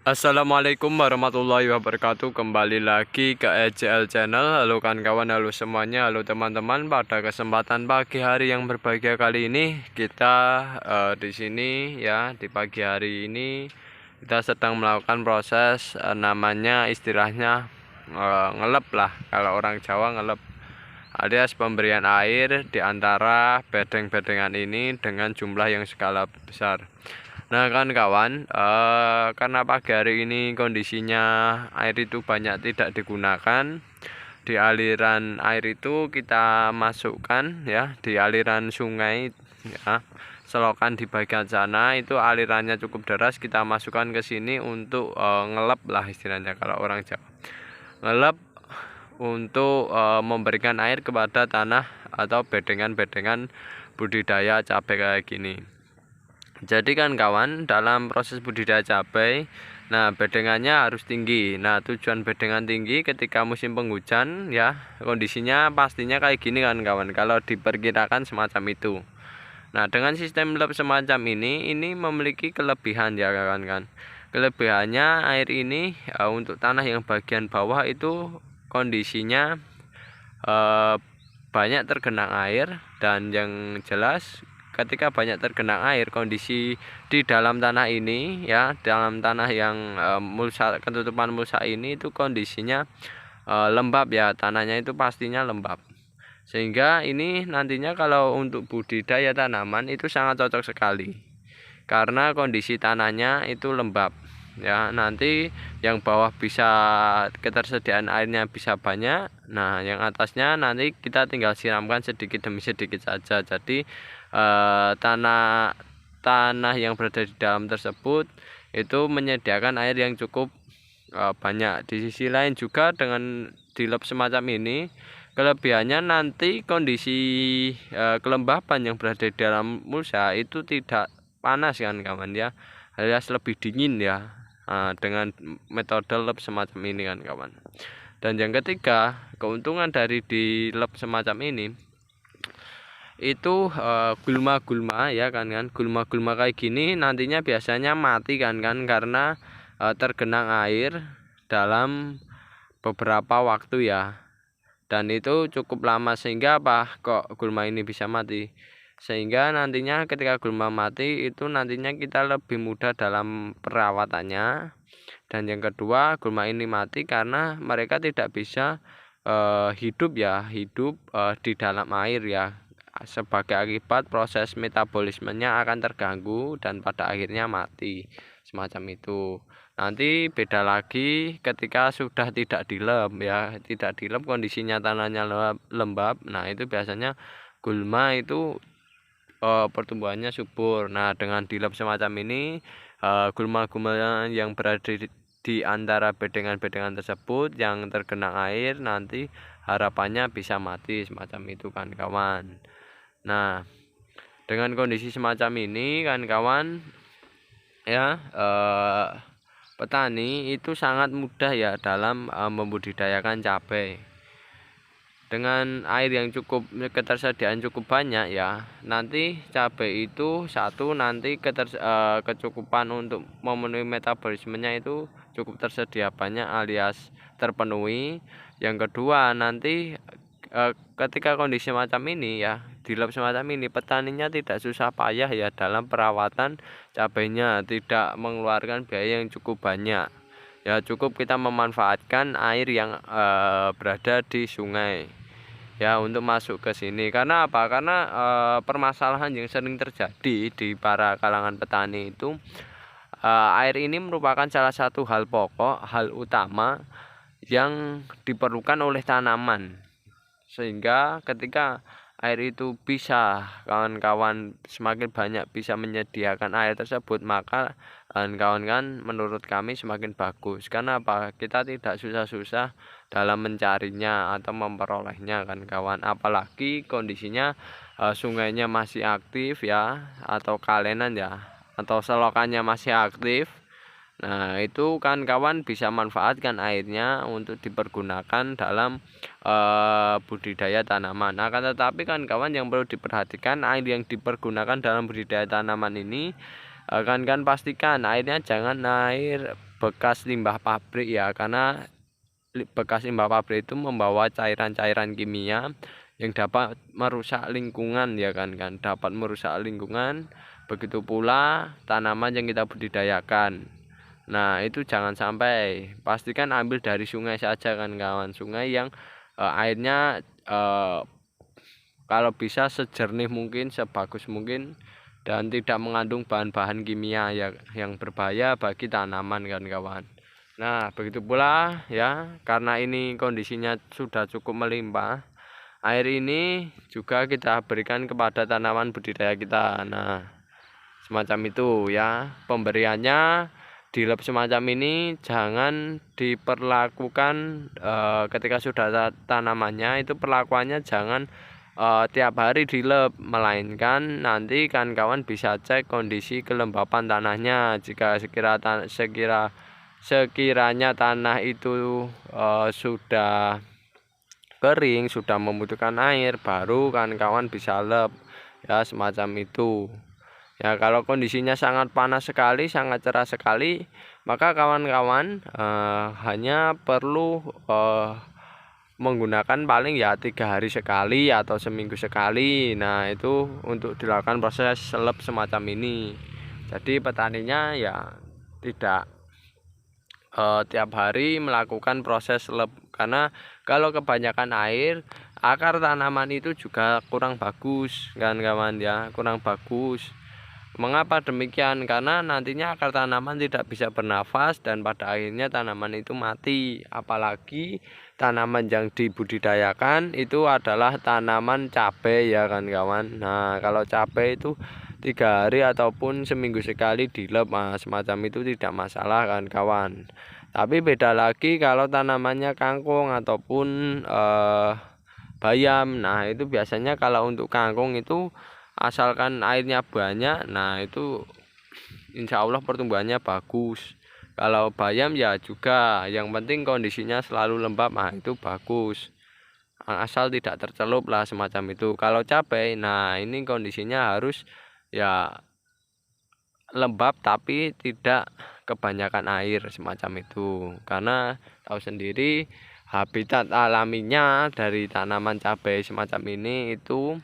Assalamualaikum warahmatullahi wabarakatuh. Kembali lagi ke EJL Channel. Halo kawan-kawan, halo semuanya, halo teman-teman. Pada kesempatan pagi hari yang berbahagia kali ini, kita di sini ya, di pagi hari ini kita sedang melakukan proses namanya istilahnya ngelep lah. Kalau orang Jawa ngelep, alias pemberian air di antara bedeng-bedengan ini dengan jumlah yang skala besar. Nah kawan-kawan, karena pagi hari ini kondisinya air itu banyak tidak digunakan, di aliran air itu kita masukkan ya, di aliran sungai ya, selokan di bagian sana itu alirannya cukup deras, kita masukkan ke sini untuk ngelep lah istilahnya kalau orang Jawa. Ngelep untuk memberikan air kepada tanah atau bedengan-bedengan budidaya cabai kayak gini. Jadi kan kawan, dalam proses budidaya cabai, nah bedengannya harus tinggi. Nah tujuan bedengan tinggi ketika musim penghujan ya, kondisinya pastinya kayak gini kan kawan, kalau diperkirakan semacam itu. Nah dengan sistem lep semacam ini memiliki kelebihan ya kawan kan. Kelebihannya air ini untuk tanah yang bagian bawah itu kondisinya banyak tergenang air, dan yang jelas ketika banyak tergenang air, kondisi di dalam tanah ini ya, dalam tanah yang mulsa, ketutupan mulsa ini itu kondisinya lembab ya, tanahnya itu pastinya lembab, sehingga ini nantinya kalau untuk budidaya tanaman itu sangat cocok sekali karena kondisi tanahnya itu lembab ya. Nanti yang bawah bisa ketersediaan airnya bisa banyak, nah yang atasnya nanti kita tinggal siramkan sedikit demi sedikit saja. Jadi tanah yang berada di dalam tersebut itu menyediakan air yang cukup banyak. Di sisi lain juga dengan dilep semacam ini, kelebihannya nanti kondisi kelembapan yang berada di dalam mulsa itu tidak panas kan kawan ya, alias lebih dingin ya, dengan metode lep semacam ini kan kawan. Dan yang ketiga, keuntungan dari di lep semacam ini itu gulma-gulma ya kan, gulma-gulma kayak gini nantinya biasanya mati kan karena tergenang air dalam beberapa waktu ya, dan itu cukup lama. Sehingga apa kok gulma ini bisa mati? Sehingga nantinya ketika gulma mati itu nantinya kita lebih mudah dalam perawatannya. Dan yang kedua, gulma ini mati karena mereka tidak bisa hidup di dalam air ya. Sebagai akibat proses metabolismenya akan terganggu dan pada akhirnya mati semacam itu. Nanti beda lagi ketika sudah tidak dilem ya, tidak dilem kondisinya tanahnya lembab. Nah itu biasanya gulma itu pertumbuhannya subur. Nah dengan dilem semacam ini, gulma-gulma yang berada di antara bedengan-bedengan tersebut yang tergenang air nanti harapannya bisa mati semacam itu kan kawan. Nah dengan kondisi semacam ini kan kawan ya, petani itu sangat mudah ya dalam membudidayakan cabai. Dengan air yang cukup, ketersediaan cukup banyak ya, nanti cabai itu satu nanti kecukupan untuk memenuhi metabolismenya itu cukup tersedia banyak alias terpenuhi. Yang kedua nanti ketika kondisi macam ini ya, di lab semacam ini petaninya tidak susah payah ya dalam perawatan cabainya, tidak mengeluarkan biaya yang cukup banyak ya. Cukup kita memanfaatkan air yang berada di sungai ya untuk masuk ke sini. Karena apa? Karena permasalahan yang sering terjadi di para kalangan petani itu, air ini merupakan salah satu hal pokok, hal utama yang diperlukan oleh tanaman. Sehingga ketika air itu bisa kawan-kawan semakin banyak bisa menyediakan air tersebut, maka kawan-kawan menurut kami semakin bagus. Karena apa? Kita tidak susah-susah dalam mencarinya atau memperolehnya kan kawan. Apalagi kondisinya sungainya masih aktif ya, atau kalenan ya, atau selokannya masih aktif. Nah itu kan kawan bisa manfaatkan airnya untuk dipergunakan dalam budidaya tanaman. Akan tetapi kan kawan yang perlu diperhatikan, air yang dipergunakan dalam budidaya tanaman ini kan pastikan airnya jangan air bekas limbah pabrik ya, karena bekas limbah pabrik itu membawa cairan-cairan kimia yang dapat merusak lingkungan ya kan dapat merusak lingkungan. Begitu pula tanaman yang kita budidayakan. Nah, itu jangan sampai, pastikan ambil dari sungai saja kan kawan, sungai yang airnya kalau bisa sejernih mungkin, sebagus mungkin, dan tidak mengandung bahan-bahan kimia yang berbahaya bagi tanaman kan kawan. Nah, begitu pula ya, karena ini kondisinya sudah cukup melimpah, air ini juga kita berikan kepada tanaman budidaya kita. Nah, semacam itu ya pemberiannya. Di lab semacam ini jangan diperlakukan ketika sudah tanamannya itu, perlakuannya jangan tiap hari di lab, melainkan nanti kan kawan bisa cek kondisi kelembapan tanahnya. Jika sekiranya tanah itu sudah kering, sudah membutuhkan air, baru kan kawan bisa lab ya, semacam itu ya. Kalau kondisinya sangat panas sekali, sangat cerah sekali, maka kawan-kawan hanya perlu menggunakan paling ya 3 hari sekali atau seminggu sekali. Nah, itu untuk dilakukan proses lab semacam ini. Jadi petaninya ya tidak tiap hari melakukan proses lab, karena kalau kebanyakan air, akar tanaman itu juga kurang bagus kan kawan ya, kurang bagus. Mengapa demikian? Karena nantinya akar tanaman tidak bisa bernafas dan pada akhirnya tanaman itu mati. Apalagi tanaman yang dibudidayakan itu adalah tanaman cabai ya kan kawan. Nah, kalau cabai itu 3 hari ataupun seminggu sekali di lab, semacam itu tidak masalah kan kawan. Tapi beda lagi kalau tanamannya kangkung ataupun bayam. Nah, itu biasanya kalau untuk kangkung itu asalkan airnya banyak, nah itu insya Allah pertumbuhannya bagus. Kalau bayam ya juga, yang penting kondisinya selalu lembab, nah itu bagus, asal tidak tercelup lah semacam itu. Kalau cabai, nah ini kondisinya harus ya lembab tapi tidak kebanyakan air semacam itu, karena tahu sendiri habitat alaminya dari tanaman cabai semacam ini itu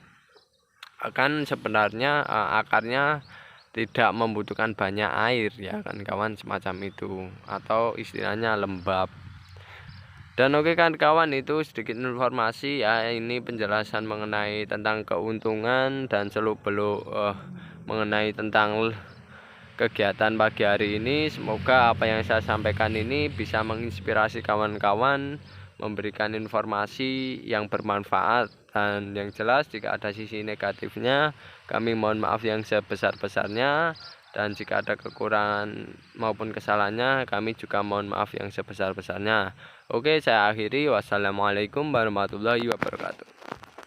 akan sebenarnya akarnya tidak membutuhkan banyak air ya kan kawan, semacam itu, atau istilahnya lembab. Dan oke kan kawan, itu sedikit informasi ya, ini penjelasan mengenai tentang keuntungan dan seluk-beluk mengenai tentang kegiatan pagi hari ini. Semoga apa yang saya sampaikan ini bisa menginspirasi kawan-kawan, memberikan informasi yang bermanfaat. Dan yang jelas jika ada sisi negatifnya, kami mohon maaf yang sebesar-besarnya, dan jika ada kekurangan maupun kesalahannya, kami juga mohon maaf yang sebesar-besarnya. Oke, saya akhiri. Wassalamualaikum warahmatullahi wabarakatuh.